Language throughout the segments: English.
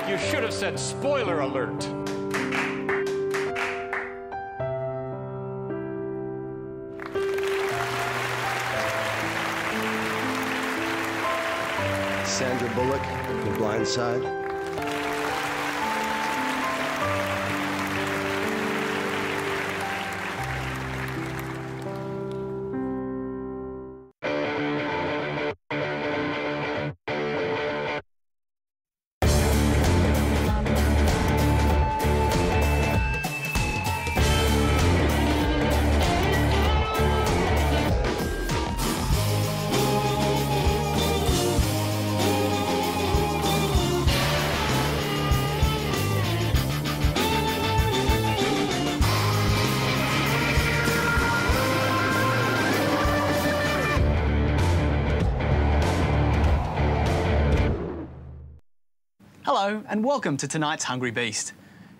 You should have said spoiler alert. Sandra Bullock, The Blind Side. Hello and welcome to tonight's Hungry Beast.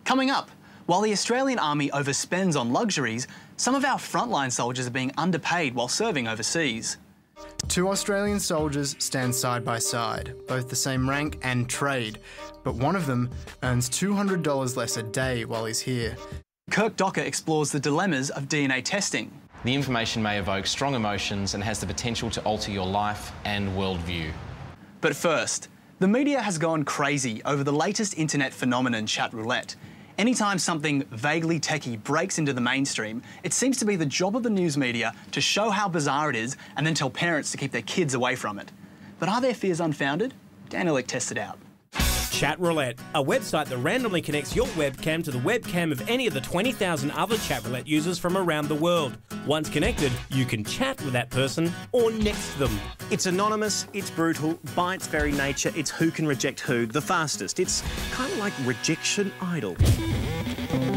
Coming up, while the Australian Army overspends on luxuries, some of our frontline soldiers are being underpaid while serving overseas. Two Australian soldiers stand side by side, both the same rank and trade, but one of them earns $200 less a day while he's here. Kirk Docker explores the dilemmas of DNA testing. The information may evoke strong emotions and has the potential to alter your life and worldview. But first, the media has gone crazy over the latest internet phenomenon, chat roulette. Anytime something vaguely techie breaks into the mainstream, it seems to be the job of the news media to show how bizarre it is and then tell parents to keep their kids away from it. But are their fears unfounded? Ilic tested out. Chat Roulette, a website that randomly connects your webcam to the webcam of any of the 20,000 other Chat Roulette users from around the world. Once connected, you can chat with that person or next to them. It's anonymous, it's brutal, by its very nature, it's who can reject who the fastest. It's kind of like Rejection Idol.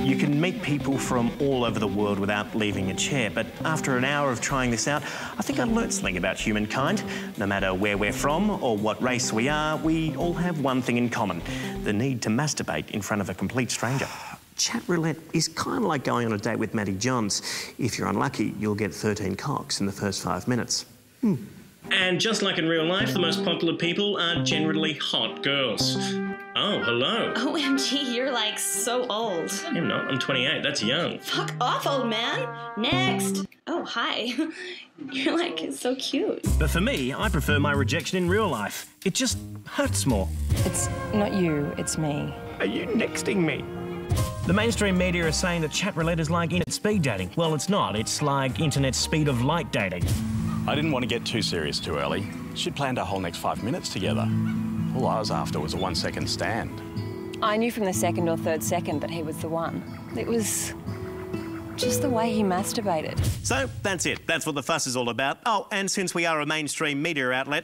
You can meet people from all over the world without leaving a chair, but after an hour of trying this out, I think I learnt something about humankind. No matter where we're from or what race we are, we all have one thing in common: the need to masturbate in front of a complete stranger. Chat roulette is kind of like going on a date with Matty Johns. If you're unlucky, you'll get 13 cocks in the first 5 minutes. And just like in real life, the most popular people are generally hot girls. Oh, hello. OMG, you're like so old. I'm not. I'm 28. That's young. Fuck off, old man. Next. Oh, hi. You're like so cute. But for me, I prefer my rejection in real life. It just hurts more. It's not you, it's me. Are you nexting me? The mainstream media are saying that chat roulette is like internet speed dating. Well, it's not. It's like internet speed of light dating. I didn't want to get too serious too early. She'd planned our whole next 5 minutes together. All I was after was a 1 second stand. I knew from the second or third second that he was the one. It was just the way he masturbated. So, that's it. That's what the fuss is all about. Oh, and since we are a mainstream media outlet,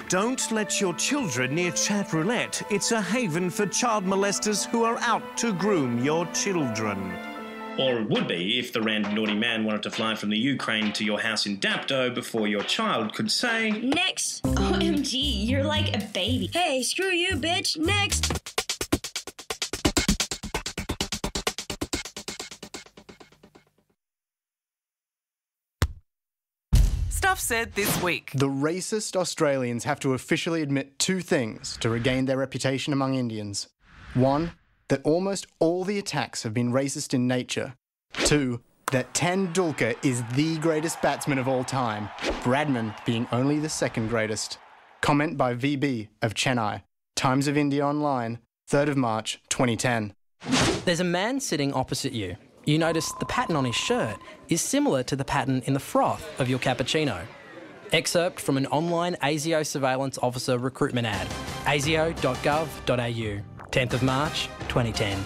don't let your children near chat roulette. It's a haven for child molesters who are out to groom your children. Or it would be if the random naughty man wanted to fly from the Ukraine to your house in Dapto before your child could say... Next. OMG, you're like a baby. Hey, screw you, bitch. Next. Stuff said this week. The racist Australians have to officially admit two things to regain their reputation among Indians. One, that almost all the attacks have been racist in nature. Two, that Tendulkar is the greatest batsman of all time, Bradman being only the second greatest. Comment by VB of Chennai. Times of India Online, 3rd of March, 2010. There's a man sitting opposite you. You notice the pattern on his shirt is similar to the pattern in the froth of your cappuccino. Excerpt from an online ASIO surveillance officer recruitment ad, asio.gov.au. 10th of March, 2010.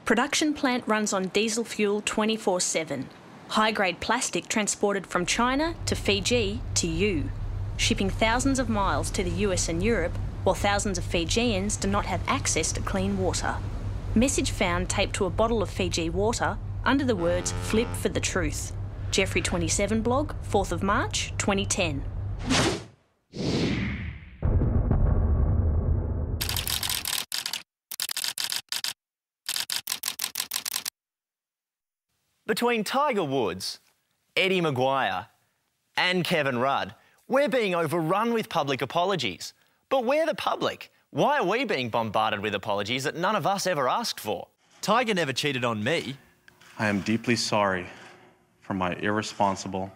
Production plant runs on diesel fuel 24/7. High-grade plastic transported from China to Fiji to you. Shipping thousands of miles to the US and Europe, while thousands of Fijians do not have access to clean water. Message found taped to a bottle of Fiji water under the words "Flip for the Truth." Jeffrey 27 blog, 4th of March, 2010. Between Tiger Woods, Eddie Maguire and Kevin Rudd, we're being overrun with public apologies. But we're the public. Why are we being bombarded with apologies that none of us ever asked for? Tiger never cheated on me. I am deeply sorry for my irresponsible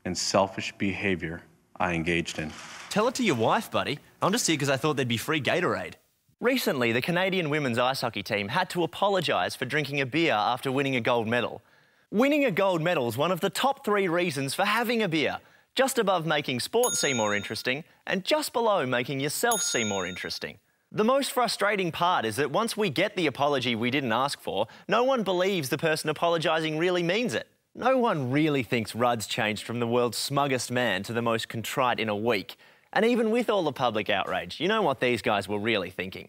and selfish behaviour I engaged in. Tell it to your wife, buddy. I'm just here because I thought there'd be free Gatorade. Recently, the Canadian women's ice hockey team had to apologise for drinking a beer after winning a gold medal. Winning a gold medal is one of the top 3 reasons for having a beer, just above making sport seem more interesting and just below making yourself seem more interesting. The most frustrating part is that once we get the apology we didn't ask for, no one believes the person apologising really means it. No one really thinks Rudd's changed from the world's smuggest man to the most contrite in a week. And even with all the public outrage, you know what these guys were really thinking.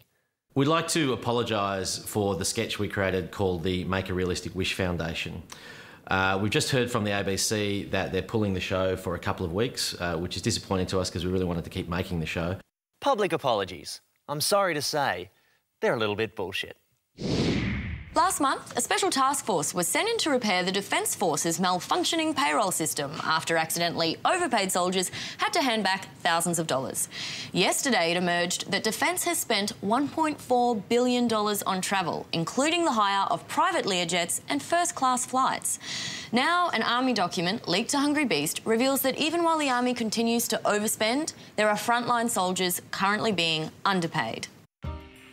We'd like to apologise for the sketch we created called the Make a Realistic Wish Foundation. We've just heard from the ABC that they're pulling the show for a couple of weeks, which is disappointing to us because we really wanted to keep making the show. Public apologies. I'm sorry to say, they're a little bit bullshit. Last month, a special task force was sent in to repair the Defence Force's malfunctioning payroll system after accidentally overpaid soldiers had to hand back thousands of dollars. Yesterday, it emerged that Defence has spent $1.4 billion on travel, including the hire of private Learjets and first-class flights. Now, an Army document leaked to Hungry Beast reveals that even while the Army continues to overspend, there are frontline soldiers currently being underpaid.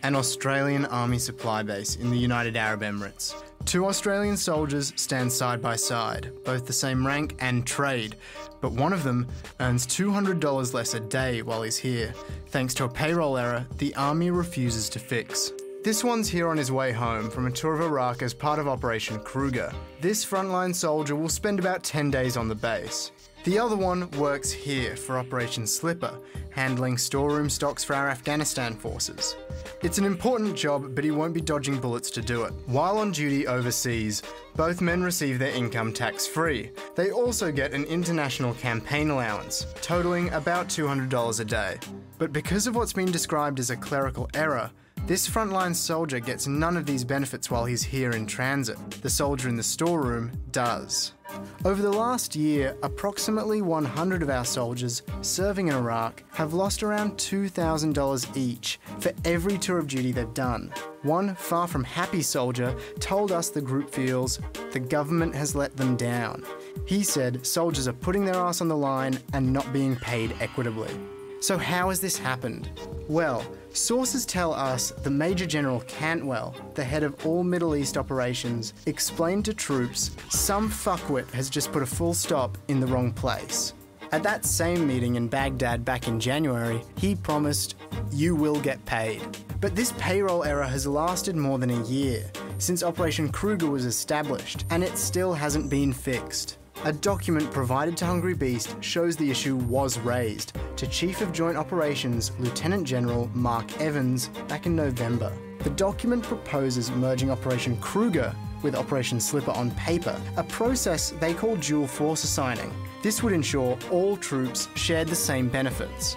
An Australian Army supply base in the United Arab Emirates. 2 Australian soldiers stand side by side, both the same rank and trade, but one of them earns $200 less a day while he's here, thanks to a payroll error the Army refuses to fix. This one's here on his way home from a tour of Iraq as part of Operation Kruger. This frontline soldier will spend about 10 days on the base. The other one works here for Operation Slipper, handling storeroom stocks for our Afghanistan forces. It's an important job, but he won't be dodging bullets to do it. While on duty overseas, both men receive their income tax-free. They also get an international campaign allowance, totalling about $200 a day. But because of what's been described as a clerical error, this frontline soldier gets none of these benefits while he's here in transit. The soldier in the storeroom does. Over the last year, approximately 100 of our soldiers serving in Iraq have lost around $2,000 each for every tour of duty they've done. One far from happy soldier told us the group feels the government has let them down. He said soldiers are putting their ass on the line and not being paid equitably. So how has this happened? Well, sources tell us the Major General Cantwell, the head of all Middle East operations, explained to troops some fuckwit has just put a full stop in the wrong place. At that same meeting in Baghdad back in January, he promised, "You will get paid." But this payroll error has lasted more than a year, since Operation Kruger was established, and it still hasn't been fixed. A document provided to Hungry Beast shows the issue was raised to Chief of Joint Operations Lieutenant General Mark Evans back in November. The document proposes merging Operation Kruger with Operation Slipper on paper, a process they call dual force assigning. This would ensure all troops shared the same benefits.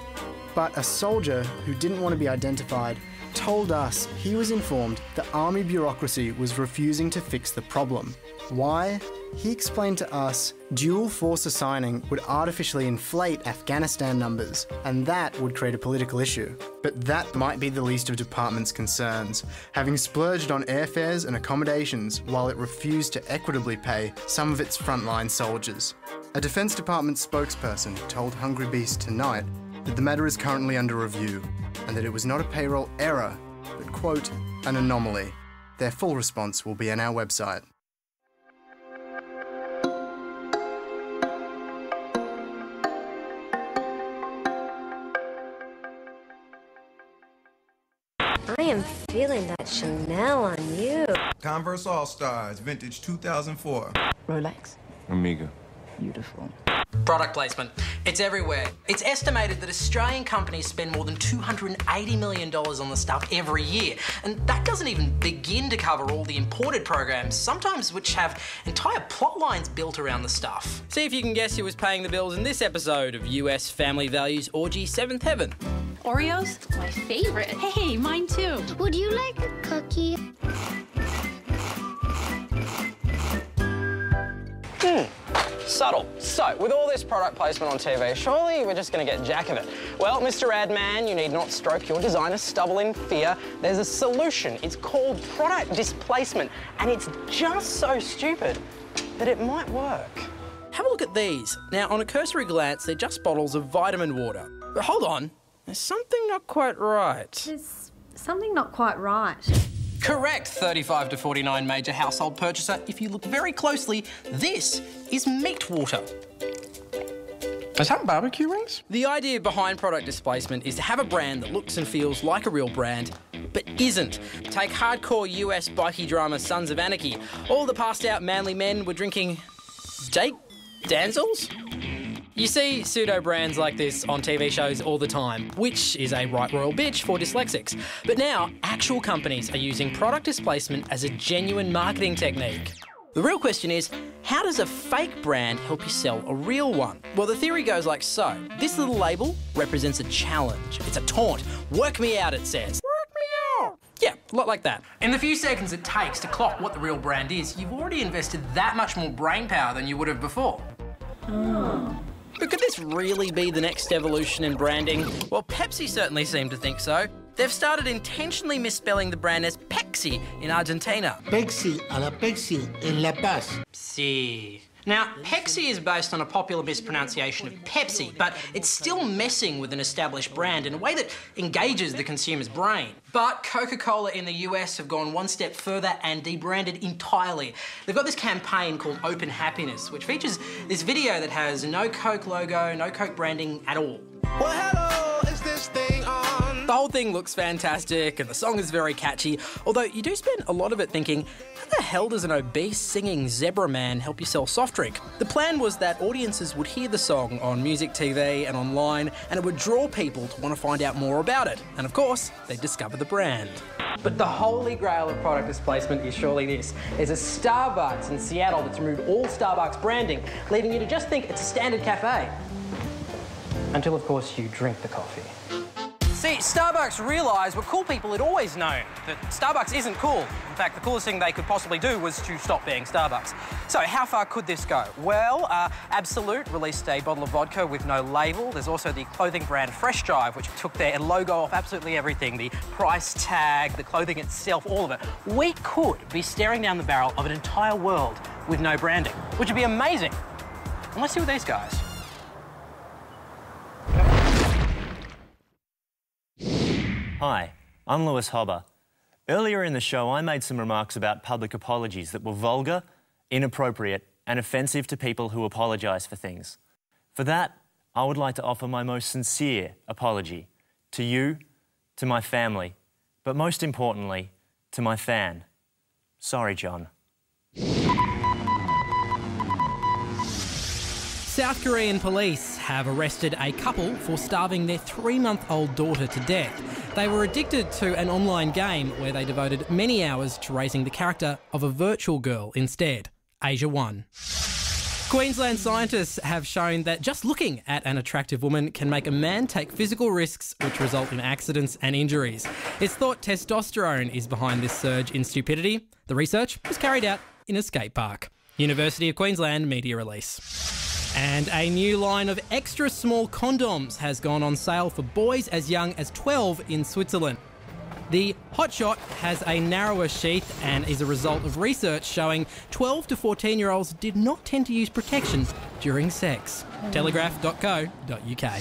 But a soldier who didn't want to be identified told us he was informed the Army bureaucracy was refusing to fix the problem. Why? He explained to us dual force assigning would artificially inflate Afghanistan numbers, and that would create a political issue. But that might be the least of department's concerns, having splurged on airfares and accommodations while it refused to equitably pay some of its frontline soldiers. A Defence Department spokesperson told Hungry Beast tonight that the matter is currently under review, and that it was not a payroll error, but, quote, an anomaly. Their full response will be on our website. I am feeling that Chanel on you. Converse All-Stars, vintage 2004. Rolex. Omega. Beautiful. Product placement. It's everywhere. It's estimated that Australian companies spend more than $280 million on the stuff every year. And that doesn't even begin to cover all the imported programs, sometimes which have entire plot lines built around the stuff. See if you can guess who was paying the bills in this episode of US Family Values Orgy 7th Heaven. Oreos? My favorite. Hey, mine too. Would you like a cookie? Subtle. So, with all this product placement on TV, surely we're just going to get jack of it. Well, Mr. Adman, you need not stroke your designer's stubble in fear. There's a solution. It's called product displacement, and it's just so stupid that it might work. Have a look at these. Now, on a cursory glance, they're just bottles of vitamin water. But hold on, there's something not quite right. There's something not quite right. Correct, 35 to 49 major household purchaser. If you look very closely, this is meat water. Is that barbecue rings? The idea behind product displacement is to have a brand that looks and feels like a real brand, but isn't. Take hardcore US bikie drama Sons of Anarchy. All the passed out manly men were drinking Jake Danzels? You see pseudo-brands like this on TV shows all the time, which is a right royal bitch for dyslexics. But now, actual companies are using product displacement as a genuine marketing technique. The real question is, how does a fake brand help you sell a real one? Well, the theory goes like so. This little label represents a challenge. It's a taunt. Work me out, it says. Work me out! Yeah, a lot like that. In the few seconds it takes to clock what the real brand is, you've already invested that much more brain power than you would have before. But could this really be the next evolution in branding? Well, Pepsi certainly seem to think so. They've started intentionally misspelling the brand as Pexi in Argentina. Pexi a la Pexi en La Paz. Sí. Now, Pexi is based on a popular mispronunciation of Pepsi, but it's still messing with an established brand in a way that engages the consumer's brain. But Coca-Cola in the US have gone one step further and debranded entirely. They've got this campaign called Open Happiness, which features this video that has no Coke logo, no Coke branding at all. Well, hello, is this thing on? The whole thing looks fantastic and the song is very catchy, although you do spend a lot of it thinking, how the hell does an obese singing zebra man help you sell soft drink? The plan was that audiences would hear the song on music, TV and online, and it would draw people to want to find out more about it. And of course, they'd discover the brand. But the holy grail of product displacement is surely this. There's a Starbucks in Seattle that's removed all Starbucks branding, leaving you to just think it's a standard cafe. Until, of course, you drink the coffee. See, Starbucks realised what cool people had always known, that Starbucks isn't cool. In fact, the coolest thing they could possibly do was to stop being Starbucks. So how far could this go? Well, Absolute released a bottle of vodka with no label. There's also the clothing brand Fresh Drive, which took their logo off absolutely everything, the price tag, the clothing itself, all of it. We could be staring down the barrel of an entire world with no branding, which would be amazing. And let's see with these guys. Hi, I'm Lewis Hobba. Earlier in the show, I made some remarks about public apologies that were vulgar, inappropriate and offensive to people who apologise for things. For that, I would like to offer my most sincere apology to you, to my family, but most importantly, to my fan. Sorry, Jon. South Korean police have arrested a couple for starving their 3-month-old daughter to death. They were addicted to an online game where they devoted many hours to raising the character of a virtual girl instead. Asia 1. Queensland scientists have shown that just looking at an attractive woman can make a man take physical risks which result in accidents and injuries. It's thought testosterone is behind this surge in stupidity. The research was carried out in a skate park. University of Queensland media release. And a new line of extra small condoms has gone on sale for boys as young as 12 in Switzerland. The Hotshot has a narrower sheath and is a result of research showing 12 to 14-year-olds did not tend to use protection during sex. Telegraph.co.uk.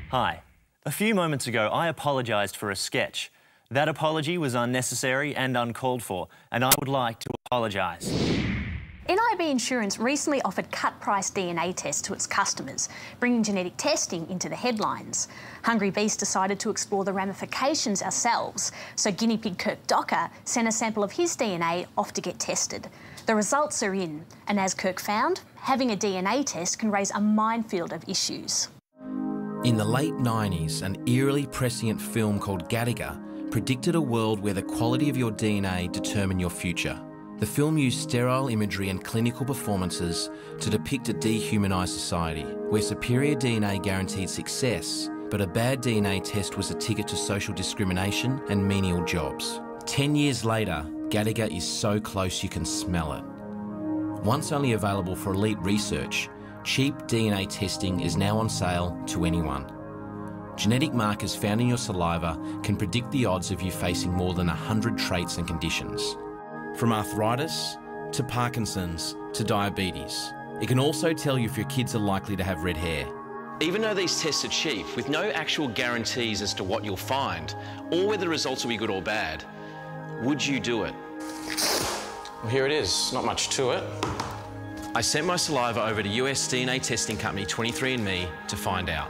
Hi. A few moments ago, I apologised for a sketch. That apology was unnecessary and uncalled for, and I would like to apologise. NIB Insurance recently offered cut-price DNA tests to its customers, bringing genetic testing into the headlines. Hungry Beast decided to explore the ramifications ourselves, so guinea pig Kirk Docker sent a sample of his DNA off to get tested. The results are in, and as Kirk found, having a DNA test can raise a minefield of issues. In the late 90s, an eerily prescient film called Gattaca predicted a world where the quality of your DNA determined your future. The film used sterile imagery and clinical performances to depict a dehumanised society, where superior DNA guaranteed success, but a bad DNA test was a ticket to social discrimination and menial jobs. 10 years later, Gattaca is so close you can smell it. Once only available for elite research, cheap DNA testing is now on sale to anyone. Genetic markers found in your saliva can predict the odds of you facing more than 100 traits and conditions. From arthritis to Parkinson's to diabetes. It can also tell you if your kids are likely to have red hair. Even though these tests are cheap, with no actual guarantees as to what you'll find, or whether the results will be good or bad, would you do it? Well, here it is. Not much to it. I sent my saliva over to US DNA testing company 23andMe to find out.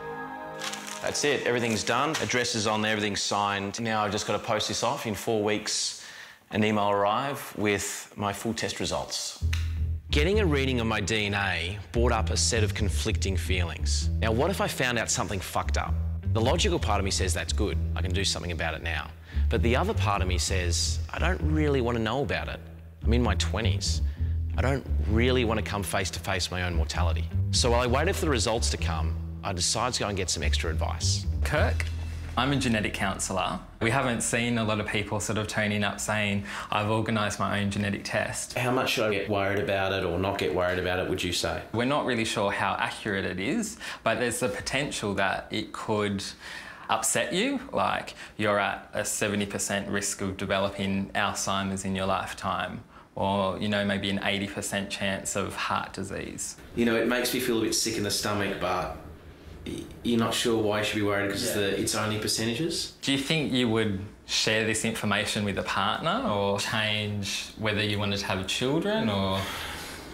That's it, everything's done, address is on there, everything's signed. Now I've just got to post this off. In 4 weeks, an email will arrive with my full test results. Getting a reading of my DNA brought up a set of conflicting feelings. Now, what if I found out something fucked up? The logical part of me says that's good, I can do something about it now. But the other part of me says, I don't really want to know about it. I'm in my 20s. I don't really want to come face to face with my own mortality. So while I waited for the results to come, I decided to go and get some extra advice. Kirk, I'm a genetic counsellor. We haven't seen a lot of people sort of turning up saying, I've organised my own genetic test. How much should I get worried about it or not get worried about it, would you say? We're not really sure how accurate it is, but there's the potential that it could upset you, like you're at a 70% risk of developing Alzheimer's in your lifetime, or, you know, maybe an 80% chance of heart disease. You know, it makes me feel a bit sick in the stomach, but you're not sure why you should be worried because it's only percentages? Do you think you would share this information with a partner or change whether you wanted to have children or...?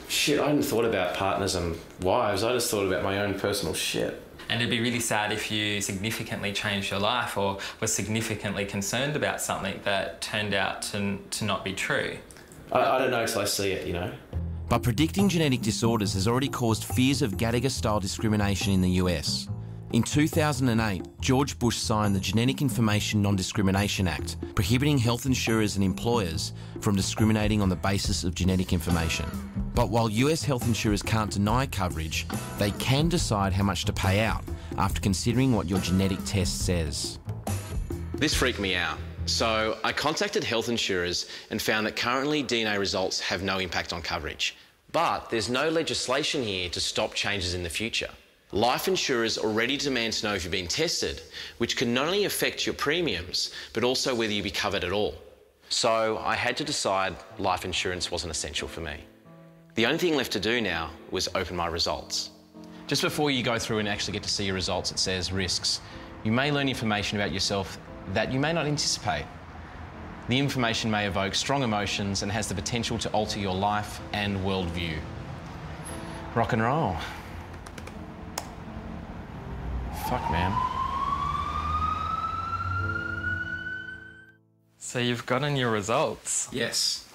Shit, I hadn't thought about partners and wives. I just thought about my own personal shit. And it'd be really sad if you significantly changed your life or were significantly concerned about something that turned out to not be true. I don't know till I see it, you know. But predicting genetic disorders has already caused fears of Gattaca-style discrimination in the US. In 2008, George Bush signed the Genetic Information Non-Discrimination Act, prohibiting health insurers and employers from discriminating on the basis of genetic information. But while US health insurers can't deny coverage, they can decide how much to pay out after considering what your genetic test says. This freaked me out. So I contacted health insurers and found that currently DNA results have no impact on coverage. But there's no legislation here to stop changes in the future. Life insurers already demand to know if you've been tested, which can not only affect your premiums, but also whether you'll be covered at all. So I had to decide life insurance wasn't essential for me. The only thing left to do now was open my results. Just before you go through and actually get to see your results, it says risks. You may learn information about yourself that you may not anticipate. The information may evoke strong emotions and has the potential to alter your life and worldview. Rock and roll. Fuck, man. So you've gotten your results? Yes.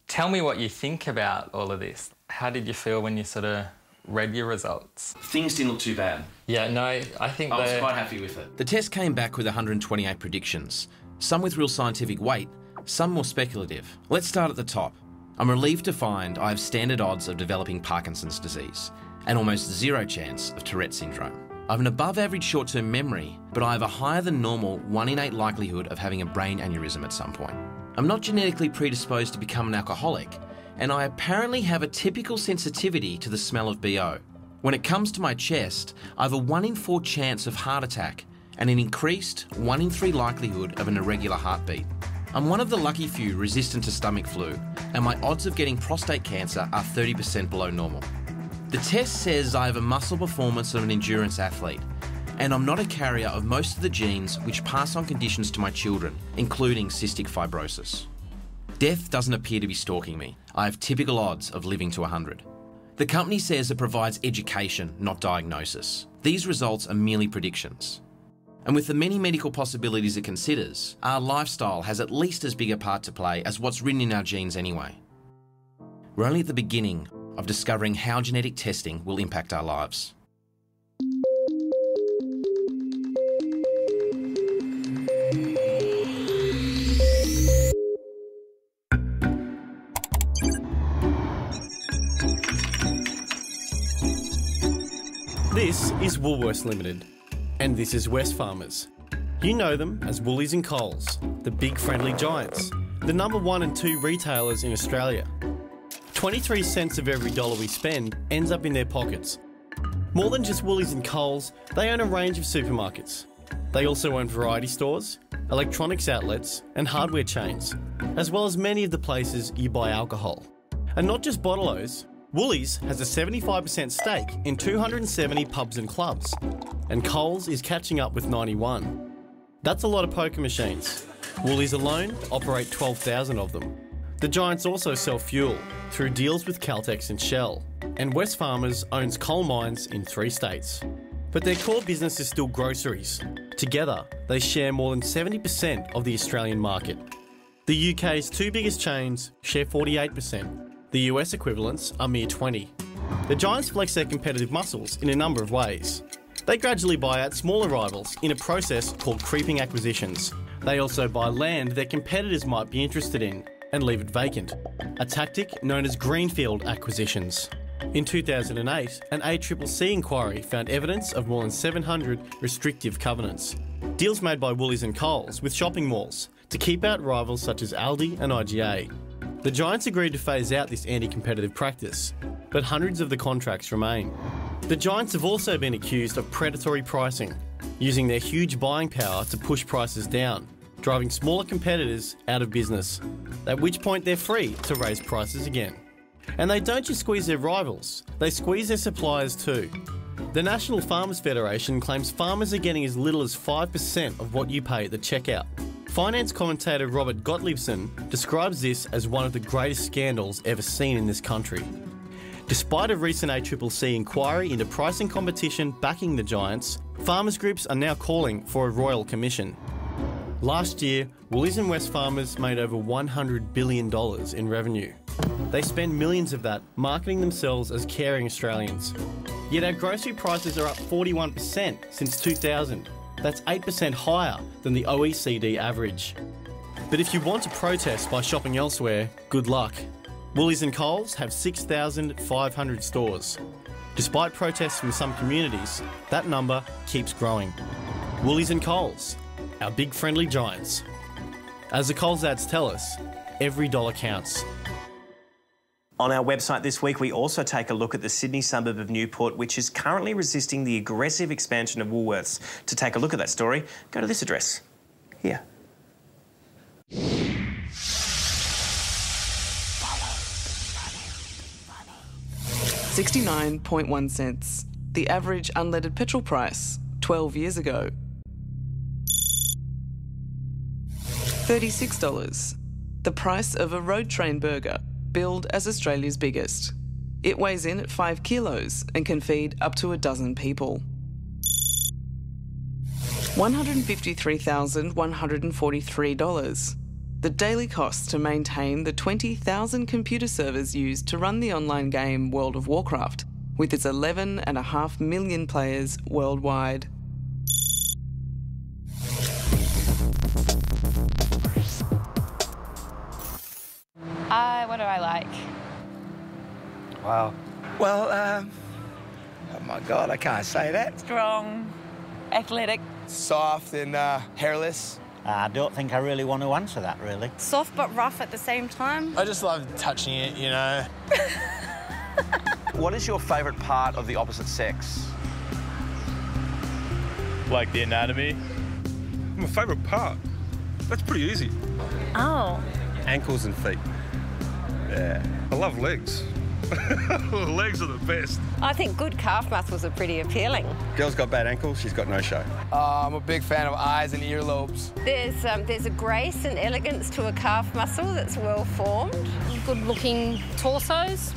Tell me what you think about all of this. How did you feel when you sort of read your results? Things didn't look too bad. Yeah, no, I think I was quite happy with it. The test came back with 128 predictions, some with real scientific weight, some more speculative. Let's start at the top. I'm relieved to find I have standard odds of developing Parkinson's disease and almost zero chance of Tourette syndrome. I have an above average short-term memory, but I have a higher than normal 1 in 8 likelihood of having a brain aneurysm at some point. I'm not genetically predisposed to become an alcoholic, and I apparently have a typical sensitivity to the smell of BO. When it comes to my chest, I have a 1 in 4 chance of heart attack and an increased 1 in 3 likelihood of an irregular heartbeat. I'm one of the lucky few resistant to stomach flu, and my odds of getting prostate cancer are 30% below normal. The test says I have a muscle performance of an endurance athlete, and I'm not a carrier of most of the genes which pass on conditions to my children, including cystic fibrosis. Death doesn't appear to be stalking me. I have typical odds of living to 100. The company says it provides education, not diagnosis. These results are merely predictions. And with the many medical possibilities it considers, our lifestyle has at least as big a part to play as what's written in our genes anyway. We're only at the beginning of discovering how genetic testing will impact our lives. This is Woolworths Limited, and this is Wesfarmers. You know them as Woolies and Coles, the big friendly giants, the number 1 and 2 retailers in Australia. 23 cents of every dollar we spend ends up in their pockets. More than just Woolies and Coles, they own a range of supermarkets. They also own variety stores, electronics outlets and hardware chains, as well as many of the places you buy alcohol. And not just bottle-os, Woolies has a 75% stake in 270 pubs and clubs, and Coles is catching up with 91. That's a lot of poker machines. Woolies alone operate 12,000 of them. The giants also sell fuel through deals with Caltex and Shell, and Wesfarmers owns coal mines in 3 states. But their core business is still groceries. Together, they share more than 70% of the Australian market. The UK's 2 biggest chains share 48%. The US equivalents are mere 20%. The giants flex their competitive muscles in a number of ways. They gradually buy out smaller rivals in a process called creeping acquisitions. They also buy land their competitors might be interested in and leave it vacant, a tactic known as greenfield acquisitions. In 2008, an ACCC inquiry found evidence of more than 700 restrictive covenants. Deals made by Woolies and Coles with shopping malls to keep out rivals such as Aldi and IGA. The giants agreed to phase out this anti-competitive practice, but hundreds of the contracts remain. The giants have also been accused of predatory pricing, using their huge buying power to push prices down, driving smaller competitors out of business, at which point they're free to raise prices again. And they don't just squeeze their rivals, they squeeze their suppliers too. The National Farmers Federation claims farmers are getting as little as 5% of what you pay at the checkout. Finance commentator Robert Gottliebson describes this as one of the greatest scandals ever seen in this country. Despite a recent ACCC inquiry into pricing competition backing the giants, farmers groups are now calling for a royal commission. Last year, Woolies and Wesfarmers made over $100 billion in revenue. They spend millions of that marketing themselves as caring Australians. Yet our grocery prices are up 41% since 2000. That's 8% higher than the OECD average. But if you want to protest by shopping elsewhere, good luck. Woolies and Coles have 6,500 stores. Despite protests from some communities, that number keeps growing. Woolies and Coles, our big friendly giants. As the Coles ads tell us, every dollar counts. On our website this week, we also take a look at the Sydney suburb of Newport, which is currently resisting the aggressive expansion of Woolworths. To take a look at that story, go to this address here. 69.1 cents. The average unleaded petrol price 12 years ago. $36. The price of a road train burger, billed as Australia's biggest. It weighs in at 5 kilos and can feed up to a dozen people. $153,143. The daily cost to maintain the 20,000 computer servers used to run the online game World of Warcraft, with its 11.5 million players worldwide. What do I like? Wow. Well, oh my God, I can't say that. Strong, athletic. Soft and hairless. I don't think I really want to answer that, really. Soft but rough at the same time. I just love touching it, you know. What is your favourite part of the opposite sex? Like the anatomy. My favourite part? That's pretty easy. Oh. Ankles and feet. Yeah. I love legs. Legs are the best. I think good calf muscles are pretty appealing. Girl's got bad ankles, she's got no show. I'm a big fan of eyes and earlobes. There's a grace and elegance to a calf muscle that's well formed. Good-looking torsos,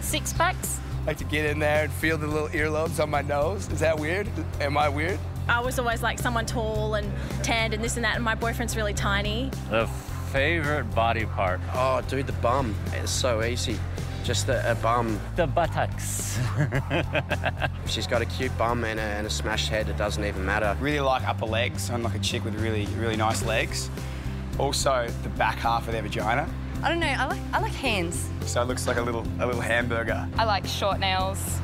six-packs. I like to get in there and feel the little earlobes on my nose. Is that weird? Am I weird? I was always like someone tall and tanned and this and that, and my boyfriend's really tiny. The favorite body part? Oh, dude, the bum. It's so easy. Just a bum. The buttocks. She's got a cute bum and a smashed head. It doesn't even matter. Really like upper legs. I'm like a chick with really, really nice legs. Also, the back half of their vagina. I don't know, I like hands. So it looks like a little hamburger. I like short nails,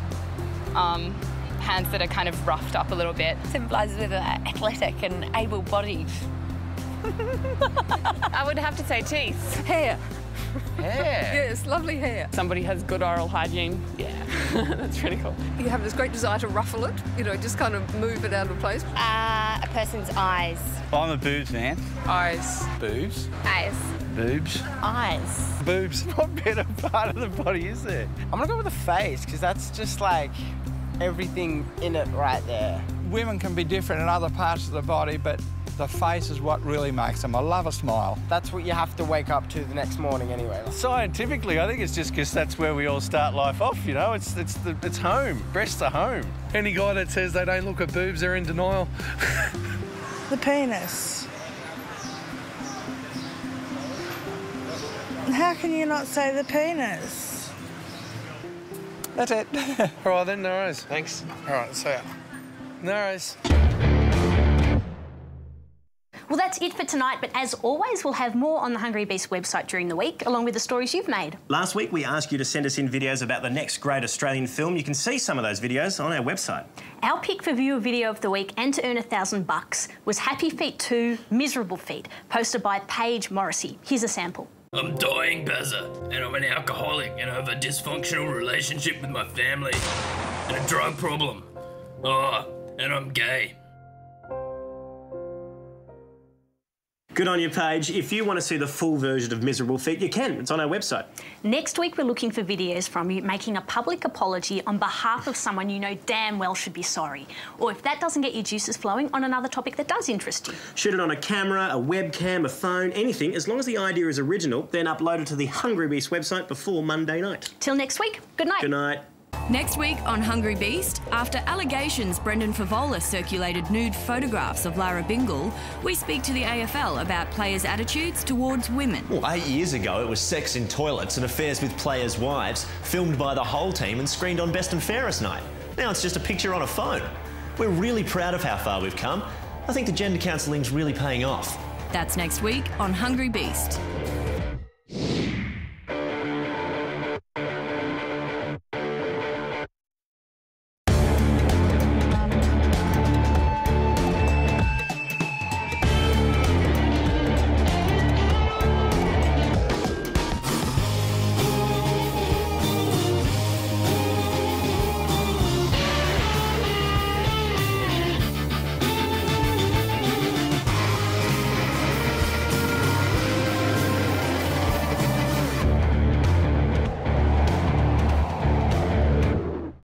hands that are kind of roughed up a little bit. Symbolises with athletic and able-bodied. I would have to say teeth. Hair. Hair? Yes, lovely hair. Somebody has good oral hygiene. Yeah, that's pretty cool. You have this great desire to ruffle it, you know, just kind of move it out of place. A person's eyes. I'm a boobs man. Eyes. Boobs. Eyes. Boobs. Eyes. Boobs. What better part of the body is there? I'm gonna go with the face, because that's just like everything in it right there. Women can be different in other parts of the body, but the face is what really makes them. I love a smile. That's what you have to wake up to the next morning anyway. Scientifically, I think it's just because that's where we all start life off, you know? It's home. Breasts are home. Any guy that says they don't look at boobs, they're in denial. The penis. How can you not say the penis? That's it. All right then, no worries. Thanks. All right, see ya. No worries. Well, that's it for tonight, but as always, we'll have more on the Hungry Beast website during the week, along with the stories you've made. Last week, we asked you to send us in videos about the next great Australian film. You can see some of those videos on our website. Our pick for viewer video of the week and to earn $1,000 was Happy Feet 2, Miserable Feet, posted by Paige Morrissey. Here's a sample. I'm dying, Bazza, and I'm an alcoholic, and I have a dysfunctional relationship with my family, and a drug problem. Oh, and I'm gay. Good on you, Paige. If you want to see the full version of Miserable Feet, you can. It's on our website. Next week, we're looking for videos from you making a public apology on behalf of someone you know damn well should be sorry. Or if that doesn't get your juices flowing, on another topic that does interest you. Shoot it on a camera, a webcam, a phone, anything. As long as the idea is original, then upload it to the Hungry Beast website before Monday night. Till next week, good night. Good night. Next week on Hungry Beast, after allegations Brendan Favola circulated nude photographs of Lara Bingle, we speak to the AFL about players' attitudes towards women. Well, 8 years ago, it was sex in toilets and affairs with players' wives, filmed by the whole team and screened on Best and Fairest night. Now it's just a picture on a phone. We're really proud of how far we've come. I think the gender counselling's really paying off. That's next week on Hungry Beast.